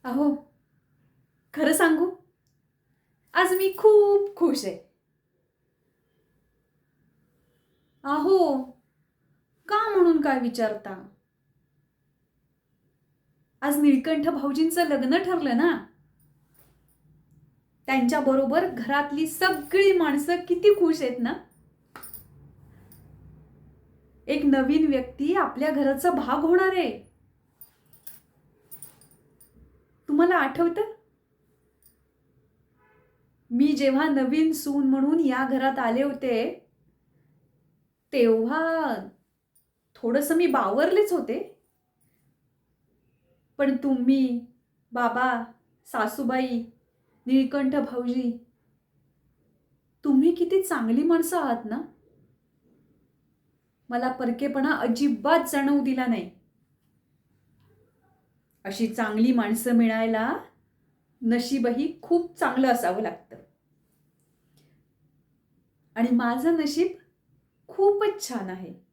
अहो, खरं सांगू, आज मी खूप खुश आहे. अहो, का म्हणून काय विचारता? आज निळकंठ भाऊजींचं लग्न ठरलं ना. त्यांच्याबरोबर घरातली सगळी माणसं किती खुश आहेत ना. एक नवीन व्यक्ती आपल्या घराचा भाग होणार आहे. तुम्हाला आठवतं? मी जेव्हा नवीन सून म्हणून या घरात आले होते, तेव्हा थोडंसं मी बावरलेच होते. पण तुम्ही, बाबा, सासूबाई, निळकंठ भाऊजी, तुम्ही किती चांगली माणसं आहात ना. मला परकेपणा अजिबात जाणवू दिला नाही. अशी चांगली माणसं मिळायला नशीबही खूप चांगलं असावं लागतं. आणि माझं नशीब खूपच छान आहे.